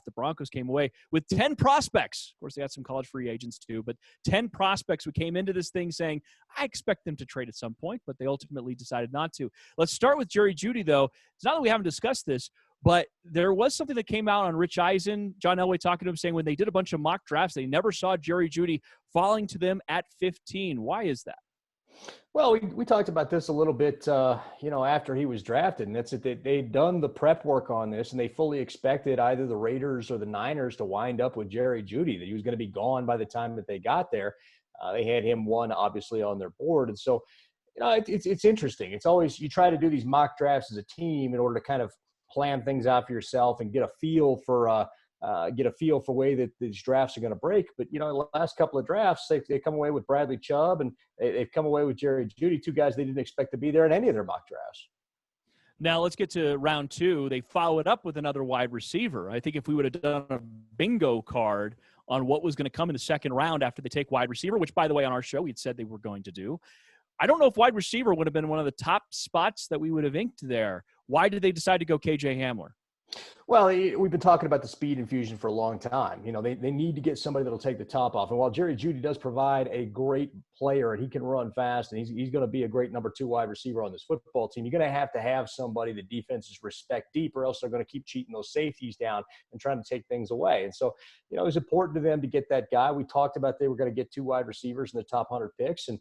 the Broncos came away with 10 prospects. Of course, they got some college free agents too, but 10 prospects who came into this thing saying, I expect them to trade at some point, but they ultimately decided not to. Let's start with Jeudy, though. It's not that we haven't discussed this, but there was something that came out on Rich Eisen, John Elway talking to him, saying when they did a bunch of mock drafts, they never saw Jeudy falling to them at 15. Why is that? Well, we talked about this a little bit, after he was drafted, and that's that they'd done the prep work on this, and they fully expected either the Raiders or the Niners to wind up with Jeudy, that he was going to be gone by the time that they got there. They had him one, obviously, on their board. And so, it's interesting. It's always, you try to do these mock drafts as a team in order to kind of plan things out for yourself and get a feel for way that these drafts are going to break. But, the last couple of drafts, they come away with Bradley Chubb and they've come away with Jeudy, two guys they didn't expect to be there in any of their mock drafts. Now let's get to round two. They follow it up with another wide receiver. I think if we would have done a bingo card on what was going to come in the second round after they take wide receiver, which, by the way, on our show, we'd said they were going to do. I don't know if wide receiver would have been one of the top spots that we would have inked there. Why did they decide to go KJ Hamler? Well, we've been talking about the speed infusion for a long time. They need to get somebody that'll take the top off. And while Jeudy does provide a great player and he can run fast and he's going to be a great number 2 wide receiver on this football team, you're going to have somebody that defenses respect deep, or else they're going to keep cheating those safeties down and trying to take things away. And so, it was important to them to get that guy. We talked about they were going to get 2 wide receivers in the top 100 picks, and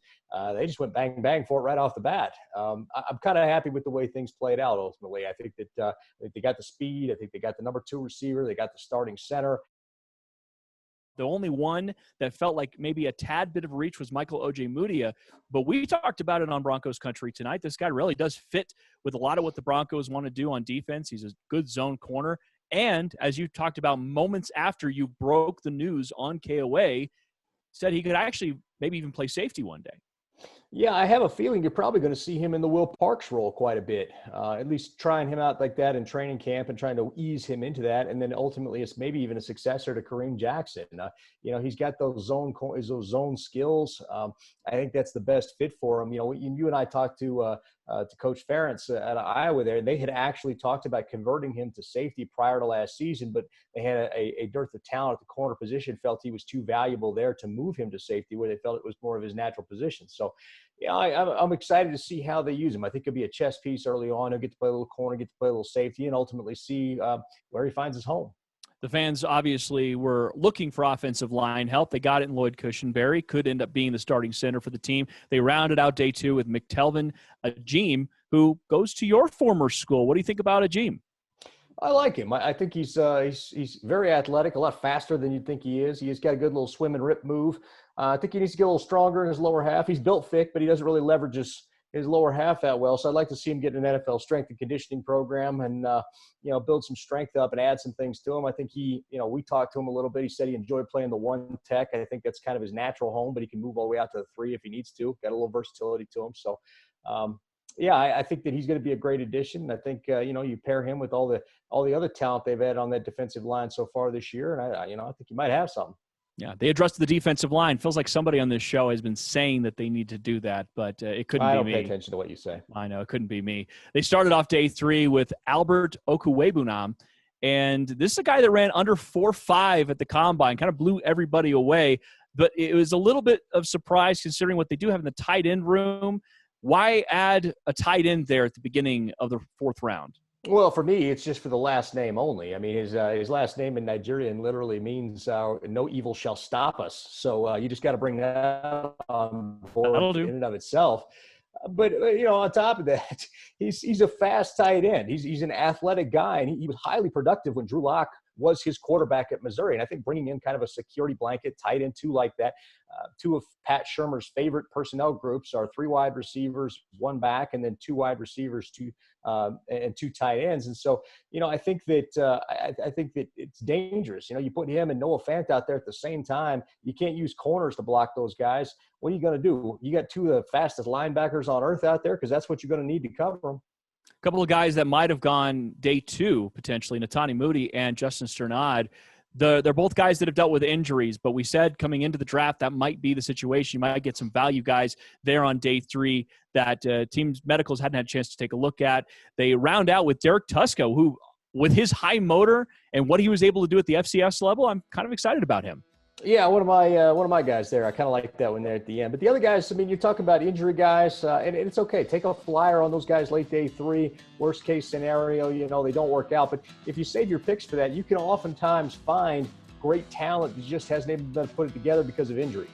they just went bang, bang for it right off the bat. I'm kind of happy with the way things played out ultimately. I think that they got the speed. I think they got the number 2 receiver. They got the starting center. The only one that felt like maybe a tad bit of reach was Michael Ojemudia, but we talked about it on Broncos Country Tonight. This guy really does fit with a lot of what the Broncos want to do on defense. He's a good zone corner. And as you talked about moments after you broke the news on KOA, said he could actually maybe even play safety one day. Yeah, I have a feeling you're probably going to see him in the Will Parks role quite a bit, at least trying him out like that in training camp and trying to ease him into that. And then ultimately it's maybe even a successor to Kareem Jackson. He's got those zone skills. I think that's the best fit for him. You and I talked to Coach Ferentz at Iowa there, and they had actually talked about converting him to safety prior to last season, but they had a dearth of talent at the corner position, felt he was too valuable there to move him to safety where they felt it was more of his natural position. So, I'm excited to see how they use him. I think it'll be a chess piece early on. He'll get to play a little corner, get to play a little safety, and ultimately see where he finds his home. The fans obviously were looking for offensive line help. They got it in Lloyd Cushenberry, could end up being the starting center for the team. They rounded out day 2 with McTelvin Agim, who goes to your former school. What do you think about Agim? I like him. I think he's very athletic, a lot faster than you'd think he is. He's got a good little swim and rip move. I think he needs to get a little stronger in his lower half. He's built thick, but he doesn't really leverage his lower half that well. So I'd like to see him get an NFL strength and conditioning program and, build some strength up and add some things to him. I think we talked to him a little bit. He said he enjoyed playing the 1 tech. I think that's kind of his natural home, but he can move all the way out to the 3 if he needs to. Got a little versatility to him. So, I think that he's going to be a great addition. I think, you pair him with all the other talent they've had on that defensive line so far this year. And I think you might have something. Yeah, they addressed the defensive line. Feels like somebody on this show has been saying that they need to do that, but it couldn't be me. I don't pay attention to what you say. I know, it couldn't be me. They started off day 3 with Albert Okwuegbunam, and this is a guy that ran under 4.5 at the Combine, kind of blew everybody away, but it was a little bit of surprise considering what they do have in the tight end room. Why add a tight end there at the beginning of the 4th round? Well, for me, it's just for the last name only. I mean, his last name in Nigerian literally means no evil shall stop us. So you just got to bring that on board in and of itself. But, on top of that, he's a fast tight end. He's an athletic guy, and he was highly productive when Drew Lock was his quarterback at Missouri. And I think bringing in kind of a security blanket, tight end 2 like that, 2 of Pat Shurmur's favorite personnel groups are 3 wide receivers, 1 back, and then 2 wide receivers, 2 tight ends. And so, I think that I think that it's dangerous. You put him and Noah Fant out there at the same time. You can't use corners to block those guys. What are you going to do? You got 2 of the fastest linebackers on earth out there because that's what you're going to need to cover them. A couple of guys that might have gone day 2, potentially, Netani Moody and Justin Sternad. They're both guys that have dealt with injuries, but we said coming into the draft that might be the situation. You might get some value guys there on day 3 that teams medicals hadn't had a chance to take a look at. They round out with Derek Tusco, who with his high motor and what he was able to do at the FCS level, I'm kind of excited about him. Yeah, one of my guys there. I kind of like that one there at the end. But the other guys, I mean, you're talking about injury guys, and it's okay. Take a flyer on those guys late day 3. Worst case scenario, they don't work out. But if you save your picks for that, you can oftentimes find great talent that just hasn't even been put it together because of injury.